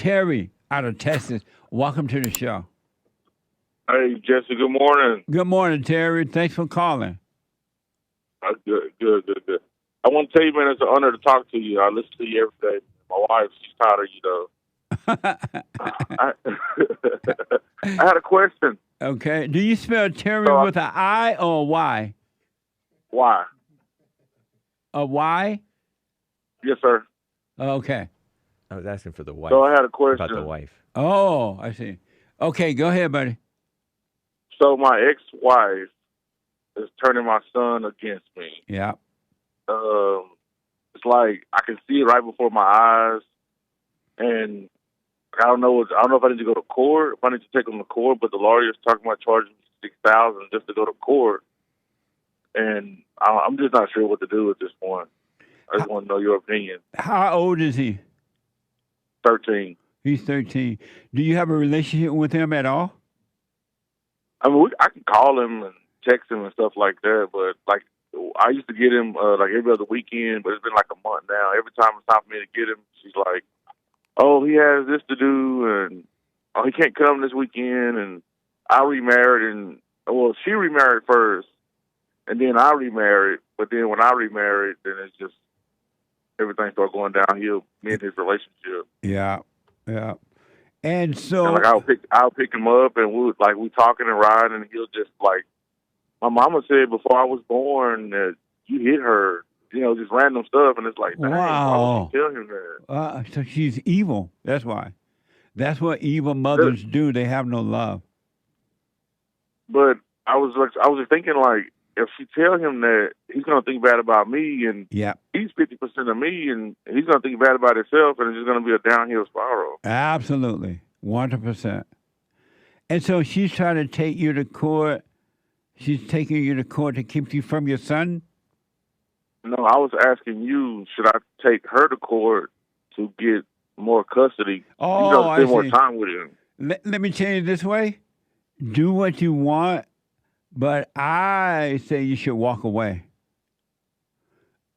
Terry out of Texas. Welcome to the show. Hey, Jesse, good morning. Good morning, Terry. Thanks for calling. Good. I want to tell you, man, it's an honor to talk to you. I listen to you every day. My wife, she's tired of you, though. I, I had a question. Okay. Do you spell Terry So, with an I or a Y? why? A Y? Yes, sir. Okay. I was asking for the wife. So I had a question. About the wife. Oh, I see. Okay, go ahead, buddy. So my ex-wife is turning my son against me. Yeah. It's like I can see it right before my eyes, and I don't know. I don't know if I need to go to court. If I need to take him to court, but the lawyer's talking about charging me $6,000 just to go to court, and I'm just not sure what to do at this point. I just want to know your opinion. How old is he? 13. He's 13. Do you have a relationship with him at all? I mean, I can call him and text him and stuff like that, but like I used to get him like every other weekend, but it's been like a month now. Every time it's time for me to get him, she's like, "Oh, he has this to do, and oh, he can't come this weekend." And I remarried, and well, she remarried first, and then I remarried. But then when I remarried, then it's just everything started going downhill. Me and his relationship. Yeah. And so, And like I'll pick him up, and we talking and riding, and he'll just like, my mama said before I was born that you hit her, just random stuff, and it's like, dang, why would you tell him that? So she's evil. That's why. That's what evil mothers do. They have no love. But I was just thinking, like, if she tell him that, he's gonna think bad about me, and he's 50% of me, and he's gonna think bad about himself, and it's just gonna be a downhill spiral. Absolutely, 100%. And so she's trying to take you to court. She's taking you to court to keep you from your son? No, I was asking you, should I take her to court to get more custody? Oh, spend more time with him. Let me change it this way. Do what you want, but I say you should walk away.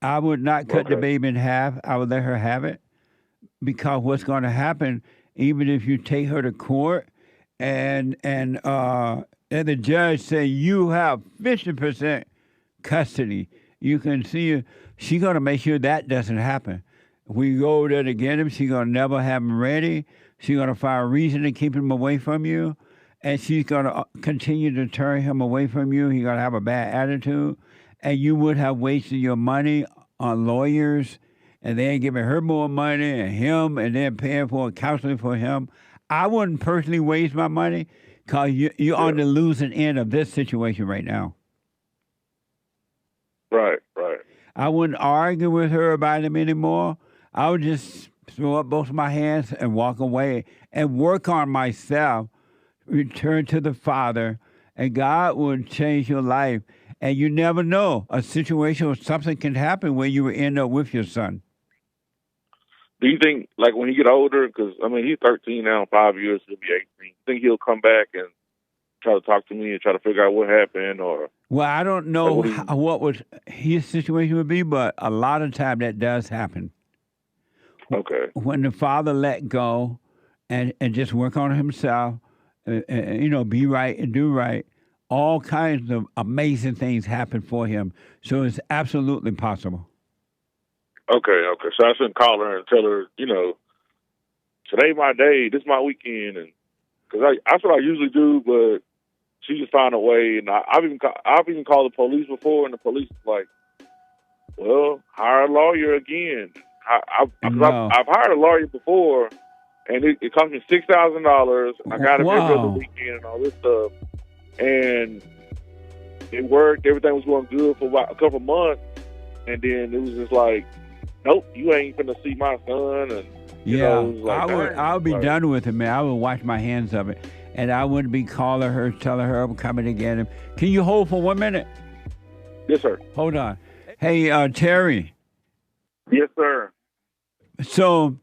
I would not cut the baby in half. I would let her have it, because what's going to happen, even if you take her to court and the judge say you have 50% custody, you can see she's going to make sure that doesn't happen. We go there to get him. She's going to never have him ready. She's going to find a reason to keep him away from you. And she's going to continue to turn him away from you. He's going to have a bad attitude. And you would have wasted your money on lawyers, and then giving her more money and him, and then paying for counseling for him. I wouldn't personally waste my money, because you're on the losing end of this situation right now. Right. I wouldn't argue with her about him anymore. I would just throw up both of my hands and walk away and work on myself, return to the Father, and God will change your life. And you never know, a situation or something can happen where you will end up with your son. Do you think, like, when he get older, because, I mean, he's 13 now, in 5 years, he'll be 18, think he'll come back and try to talk to me and try to figure out what happened? Or well, I don't know what was his situation would be, but a lot of time that does happen. Okay. When the father let go and just work on himself, be right and do right, all kinds of amazing things happen for him. So it's absolutely possible. Okay. So I shouldn't call her and tell her, today my day, this my weekend, and because that's what I usually do, but she just found a way, and I've even called the police before, and the police is like, well, hire a lawyer again. I've hired a lawyer before, and it cost me $6,000. I got him every other weekend and all this stuff, and it worked. Everything was going good for about a couple of months, and then it was just like, nope, you ain't finna see my son. And I would be done with it, man. I would wash my hands of it, and I wouldn't be calling her, telling her I'm coming to get him. Can you hold for 1 minute? Yes, sir. Hold on. Hey, Terry. Yes, sir. So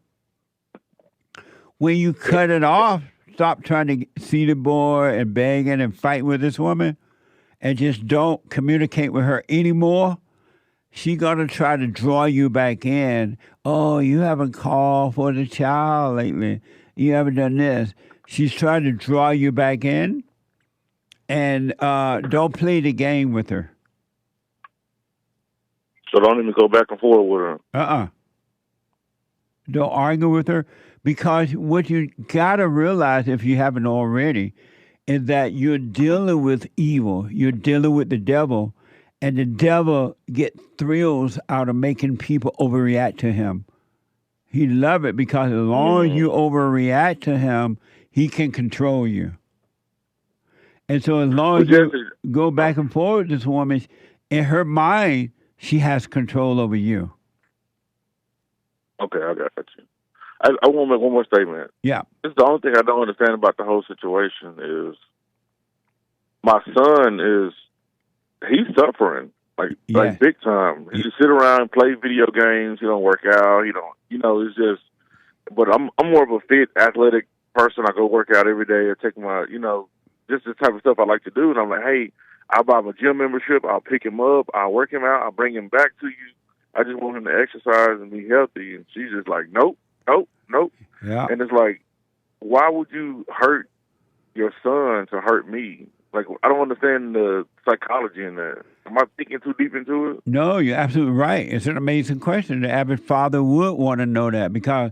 when you cut it off, stop trying to see the boy and begging and fighting with this woman, and just don't communicate with her anymore. She's going to try to draw you back in. Oh, you haven't called for the child lately. you ever done this. She's trying to draw you back in, and don't play the game with her. So don't even go back and forth with her. Don't argue with her, because what you gotta realize, if you haven't already, is that you're dealing with evil. You're dealing with the devil, and the devil get thrills out of making people overreact to him. He love it because as long as you overreact to him, he can control you. And so as long as you go back and forth with this woman, in her mind, she has control over you. Okay, I got you. I want to make one more statement. Yeah. This is the only thing I don't understand about the whole situation is my son he's suffering like big time. He just sit around, play video games. He don't work out. He don't, it's just. But I'm more of a fit, athletic person. I go work out every day. I take my, just the type of stuff I like to do. And I'm like, hey, I'll buy him a gym membership. I'll pick him up. I'll work him out. I'll bring him back to you. I just want him to exercise and be healthy. And she's just like, nope. Yeah. And it's like, why would you hurt your son to hurt me? Like, I don't understand the psychology in that. Am I thinking too deep into it? No, you're absolutely right. It's an amazing question. The average father would want to know that, because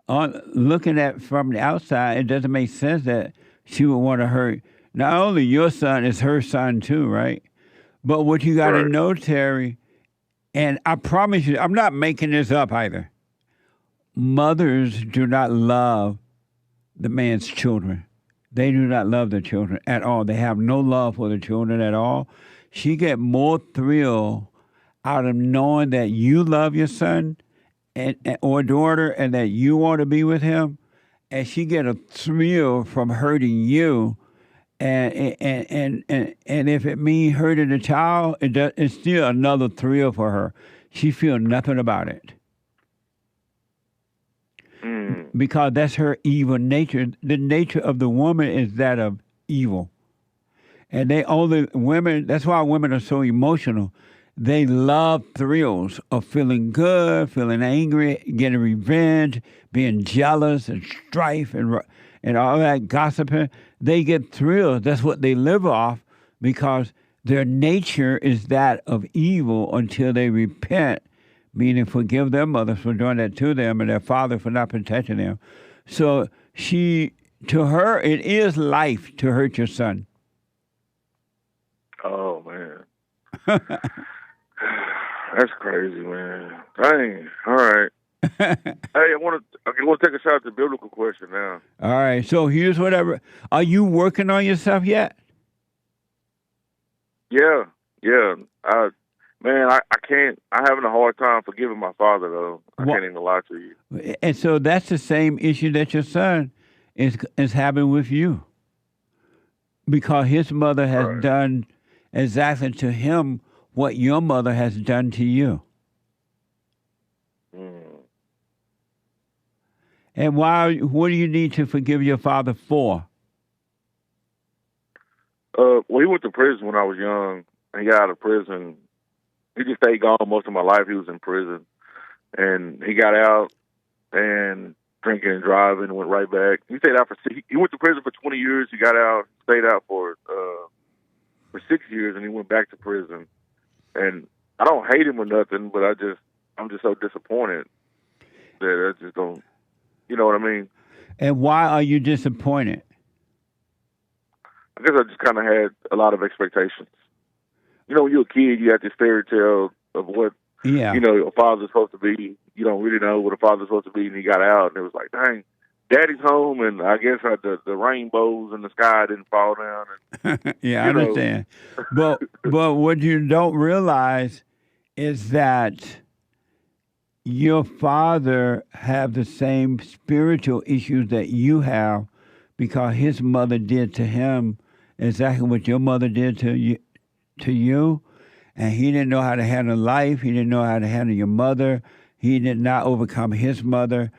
looking at from the outside, it doesn't make sense that she would want to hurt not only your son, it's her son too, right? But what you got to know, Terry, and I promise you, I'm not making this up either. Mothers do not love the man's children. They do not love their children at all. They have no love for the children at all. She get more thrill out of knowing that you love your son or daughter and that you want to be with him, and she get a thrill from hurting you. And if it means hurting the child, it's still another thrill for her. She feels nothing about it. Because that's her evil nature. The nature of the woman is that of evil. And that's why women are so emotional. They love thrills of feeling good, feeling angry, getting revenge, being jealous and strife and all that gossiping. They get thrills. That's what they live off, because their nature is that of evil until they repent, meaning forgive their mothers for doing that to them and their father for not protecting them. So to her, it is life to hurt your son. Oh, man. That's crazy, man. Dang. All right. Hey, I want to take a shot at the biblical question now. All right. So here's whatever. Are you working on yourself yet? Yeah. Man, I can't. I'm having a hard time forgiving my father, though. I can't even lie to you. And so that's the same issue that your son is having with you, because his mother has done exactly to him what your mother has done to you. And what do you need to forgive your father for? Well, he went to prison when I was young. He got out of prison. He just stayed gone most of my life. He was in prison. And he got out and drinking and driving and went right back. He stayed out he went to prison for 20 years. He got out, stayed out for 6 years, and he went back to prison. And I don't hate him or nothing, but I'm just so disappointed that I just don't, you know what I mean? And why are you disappointed? I guess I just kind of had a lot of expectations. You know, when you're a kid, you have this fairy tale of what, a father's supposed to be. You don't really know what a father's supposed to be, and he got out, and it was like, dang, daddy's home, and I guess the rainbows in the sky didn't fall down. And, yeah, I understand. but what you don't realize is that your father have the same spiritual issues that you have, because his mother did to him exactly what your mother did to you, and he didn't know how to handle life. He didn't know how to handle your mother. He did not overcome his mother.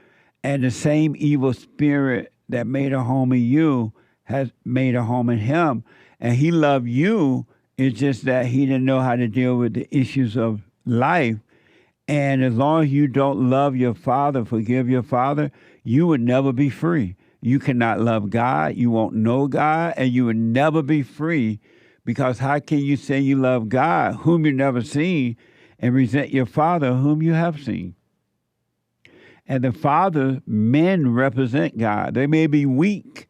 And the same evil spirit that made a home in you has made a home in him. And he loved you. It's just that he didn't know how to deal with the issues of life. And as long as you don't love your father, forgive your father, you would never be free. you cannot love God, you won't know God, and you will never be free. Because how can you say you love God, whom you never seen, and resent your Father, whom you have seen? And the Father, men represent God. They may be weak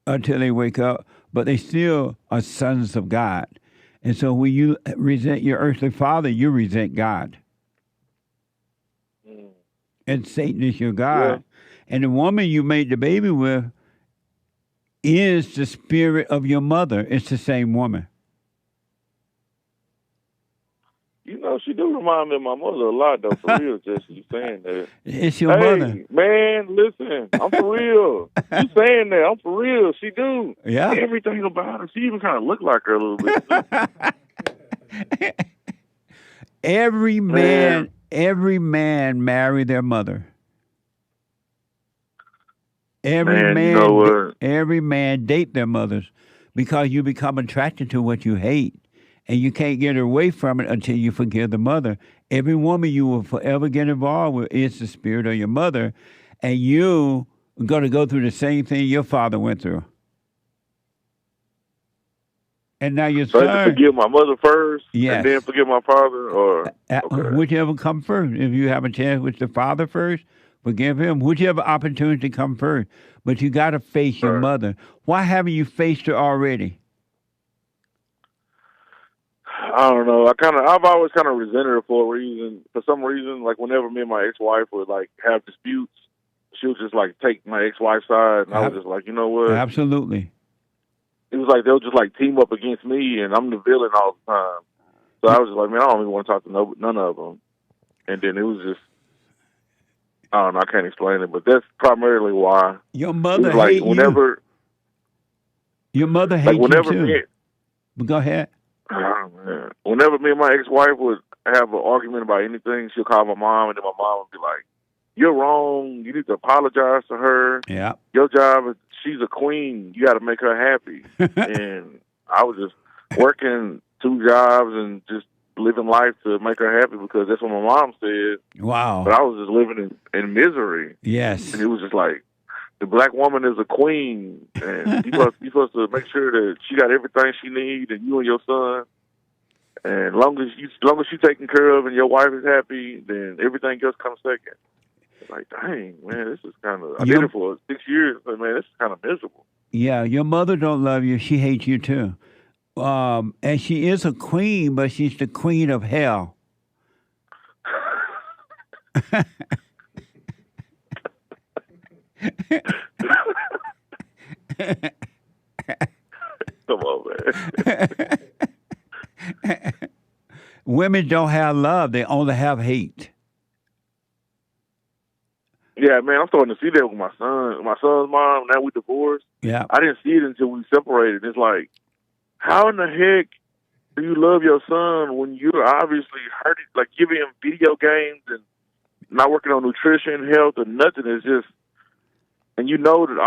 until they wake up, but they still are sons of God. And so when you resent your earthly father, you resent God. Mm. And Satan is your Yeah. God. And the woman you made the baby with is the spirit of your mother. It's the same woman. You know, she do remind me of my mother a lot, though, for real, Jesse, you saying that. It's your mother. Hey, man, listen, I'm for real. You saying that, I'm for real. She do. Yeah. Everything about her. She even kind of look like her a little bit, too. every man marry their mother. Every Man, you man, know what? every man date their mothers because you become attracted to what you hate, and you can't get away from it until you forgive the mother. Every woman you will forever get involved with is the spirit of your mother, and you are going to go through the same thing your father went through. And now your So I have to son, forgive my mother first, yes, and then forgive my father, or okay. whichever come first. If you have a chance with the father first, forgive him. Whichever opportunity come first. But you got to face your Right. mother. Why haven't you faced her already? I don't know. I've always kind of resented her for a reason. For some reason, like whenever me and my ex-wife would like have disputes, she would just like take my ex-wife's side, and I was just like, you know what? Absolutely. It was like they'll just like team up against me, and I'm the villain all the time. So I was just like, man, I don't even want to talk to none of them. And then it was just, I don't know, I can't explain it, but that's primarily why. Your It mother was like hate whenever, you. Your mother like hates whenever you too. me, But go ahead. oh, man. Whenever me and my ex-wife would have an argument about anything, she'll call my mom, and then my mom would be like, "You're wrong. You need to apologize to her. Yeah. Your job is, she's a queen. You got to make her happy." And I was just working 2 jobs and just living life to make her happy because that's what my mom said. Wow. But I was just living in misery. Yes. And it was just like, the black woman is a queen, and you're supposed to make sure that she got everything she needs, and you and your son. And long as you're taken care of and your wife is happy, then everything else comes second. It's like, dang, man, this is kind of. I did it for 6 years, but man, this is kind of miserable. Yeah, your mother don't love you. She hates you too. And she is a queen, but she's the queen of hell. Come on, man. Women don't have love; they only have hate. Yeah, man, I'm starting to see that with my son. My son's mom. Now we divorced. Yeah. I didn't see it until we separated. It's like, how in the heck do you love your son when you're obviously hurting, like giving him video games and not working on nutrition, health, or nothing? It's just, and you know that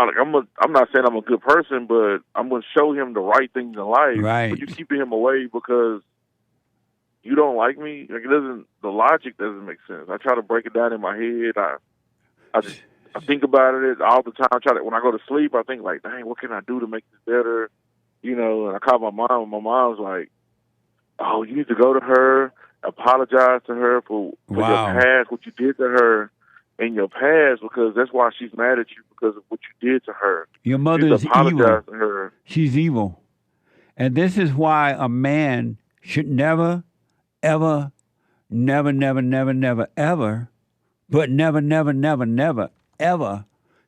I'm not saying I'm a good person, but I'm going to show him the right things in life. Right. But you keeping him away because you don't like me. Like the logic doesn't make sense. I try to break it down in my head. I think about it all the time. When I go to sleep, I think like, dang, what can I do to make this better? You know, and I call my mom, and my mom's like, "Oh, you need to go to her, apologize to her for your past, what you did to her in your past, because that's why she's mad at you because of what you did to her. Your mother is apologize evil. to her." She's evil, and this is why a man should never, ever, never, never, never, never, ever, but never, never, never, never, ever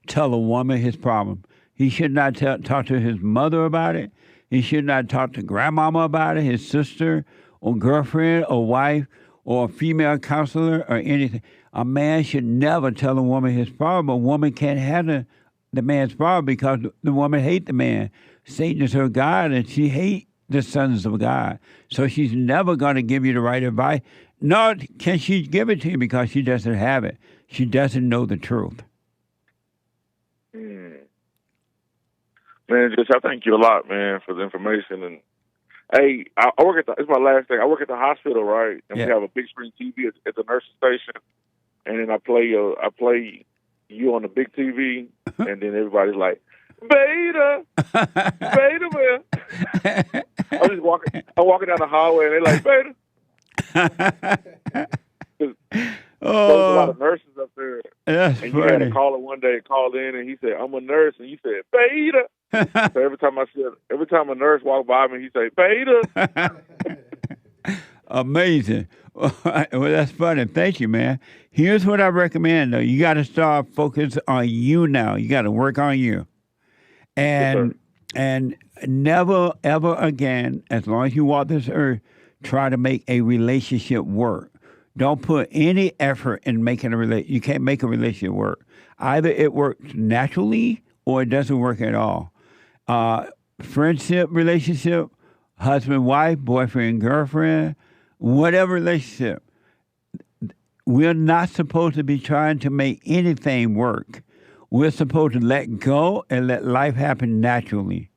tell a woman his problem. He should not talk to his mother about it. He should not talk to grandmama about it, his sister or girlfriend or wife or a female counselor or anything. A man should never tell a woman his problem. A woman can't have the man's problem because the woman hates the man. Satan is her God, and she hates the sons of God. So she's never going to give you the right advice. Nor can she give it to you because she doesn't have it. She doesn't know the truth. Man, I thank you a lot, man, for the information. And hey, I work it's my last thing. I work at the hospital, right? And we have a big screen TV at the nursing station. And then I play you on the big TV. and then everybody's like, Beta, Beta, man. I'm walking down the hallway, and they're like, Beta. There's a lot of nurses up there. That's and funny. You had a caller one day called in, and he said, I'm a nurse, and you said, Beta. So every time a nurse walked by me, he say, Beta. Amazing. Well, that's funny. Thank you, man. Here's what I recommend, though. You got to start focus on you now. You got to work on you. And never, ever again, as long as you walk this earth, try to make a relationship work. Don't put any effort in making a relationship. You can't make a relationship work. Either it works naturally or it doesn't work at all. Friendship, relationship, husband, wife, boyfriend, girlfriend, whatever relationship, we're not supposed to be trying to make anything work. We're supposed to let go and let life happen naturally.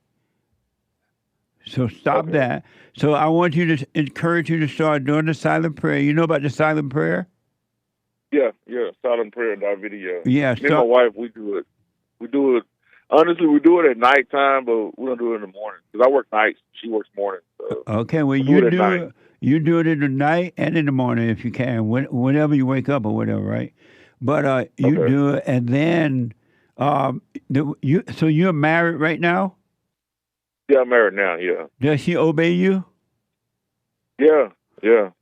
So stop that. So I want you to encourage you to start doing the silent prayer. You know about the silent prayer? Yeah, silent prayer in our video. Yeah. Me and my wife, we do it. Honestly, we do it at nighttime, but we don't do it in the morning. Because I work nights, she works mornings. So okay, well, you do it in the night and in the morning if you can, whenever you wake up or whatever, right? But you do it, and then so you're married right now? Yeah, I'm married now, yeah. Does she obey you? Yeah.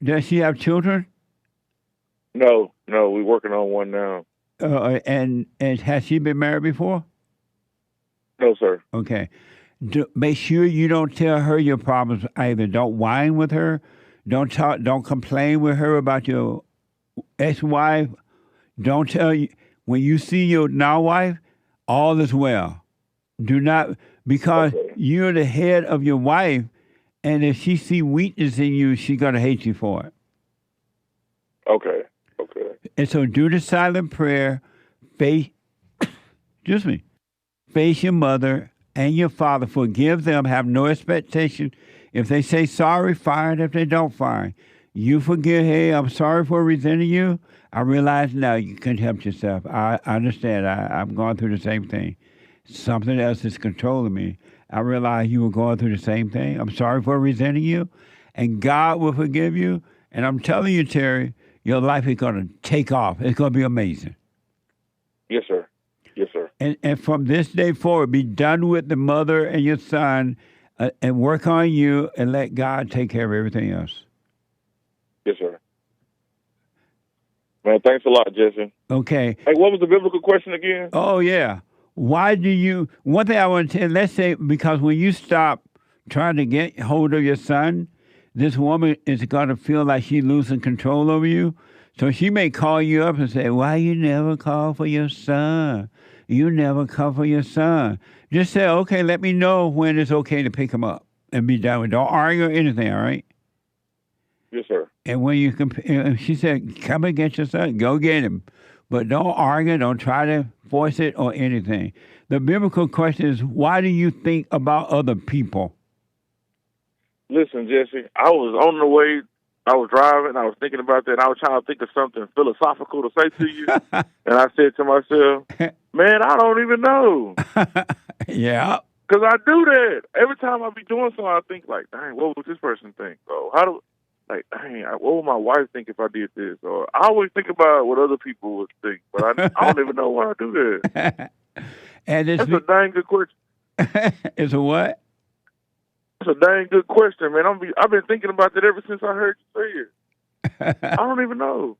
Does she have children? No, we're working on one now. And has she been married before? No, sir. Okay. Make sure you don't tell her your problems either. Don't whine with her. Don't complain with her about your ex-wife. Don't tell you when you see your now wife, all is well. Do not, because you're the head of your wife, and if she see weakness in you, she's gonna hate you for it. Okay. And so do the silent prayer. Face your mother and your father. Forgive them. Have no expectation. If they say sorry, fine. If they don't, fine. You forgive. Hey, I'm sorry for resenting you. I realize now you couldn't help yourself. I understand. I'm going through the same thing. Something else is controlling me. I realize you were going through the same thing. I'm sorry for resenting you. And God will forgive you. And I'm telling you, Terry, your life is going to take off. It's going to be amazing. Yes, sir. And from this day forward, be done with the mother and your son and work on you and let God take care of everything else. Yes, sir. Man, thanks a lot, Jesse. Okay. Hey, what was the biblical question again? Oh, yeah. One thing I want to tell, let's say, because when you stop trying to get hold of your son, this woman is going to feel like she's losing control over you. So she may call you up and say, why you never call for your son? You never call for your son. Just say, okay, let me know when it's okay to pick him up and be done with it. Don't argue or anything, all right? Yes, sir. And when she said, come and get your son, go get him. But don't argue, don't try to force it or anything. The biblical question is, why do you think about other people? Listen, Jesse, I was on the way, I was driving, I was thinking about that, and I was trying to think of something philosophical to say to you. And I said to myself, man, I don't even know. Yeah. Because I do that. Every time I be doing something, I think like, dang, what would this person think? Or what would my wife think if I did this? Or I always think about what other people would think, but I don't even know why I do that. And that's a dang good question. It's a what? That's a dang good question, man. I've been thinking about that ever since I heard you say it. I don't even know.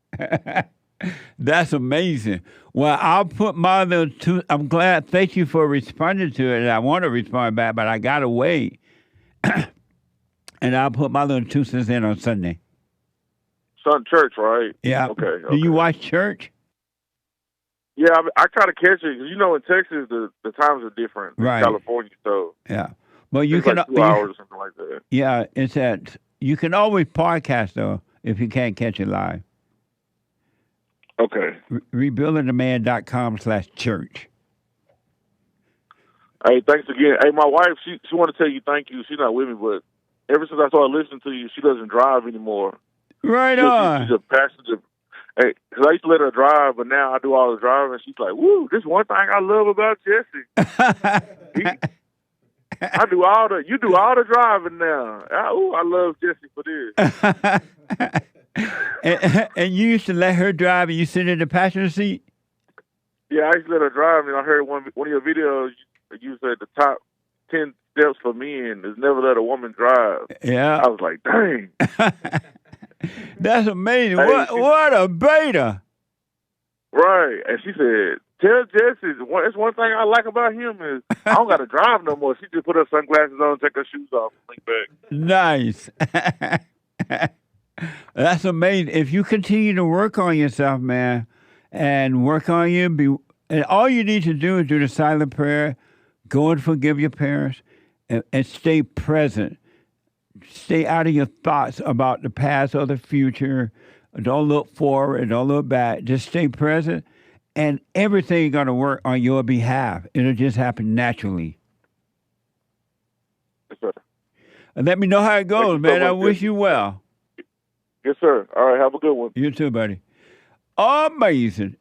That's amazing. Well, I'll put my little two. I'm glad. Thank you for responding to it. And I want to respond back, but I got to wait. And I'll put my little 2 cents in on Sunday. Church, right? Yeah. Okay. Do you watch church? Yeah, I try to catch it because in Texas the times are different than California, so yeah. Well, you can like 2 hours or something like that. Yeah, it's you can always podcast though if you can't catch it live. Okay. Rebuildingtheman.com/church. Hey, thanks again. Hey, my wife, she want to tell you thank you. She's not with me, but ever since I started listening to you, she doesn't drive anymore. Right on. She's a passenger. Hey, because I used to let her drive, but now I do all the driving. She's like, "Woo, this one thing I love about Jesse. I do all the, you do all the driving now. I love Jesse for this." and you used to let her drive, and you sit in the passenger seat. Yeah, I used to let her drive, and I heard one of your videos. You said the top 10 steps for men is never let a woman drive. Yeah, I was like, dang. That's amazing. Hey, What a beta. Right. And she said, tell Jesse, it's one thing I like about him is I don't got to drive no more. She just put her sunglasses on, take her shoes off, and link Nice. That's amazing. If you continue to work on yourself, man, and work on you, and all you need to do is do the silent prayer, go and forgive your parents, and stay present. Stay out of your thoughts about the past or the future. Don't look forward. Don't look back. Just stay present, and everything going to work on your behalf. It'll just happen naturally. Yes, sir. And let me know how it goes, man. I wish you well. Yes, sir. All right. Have a good one. You too, buddy. Amazing.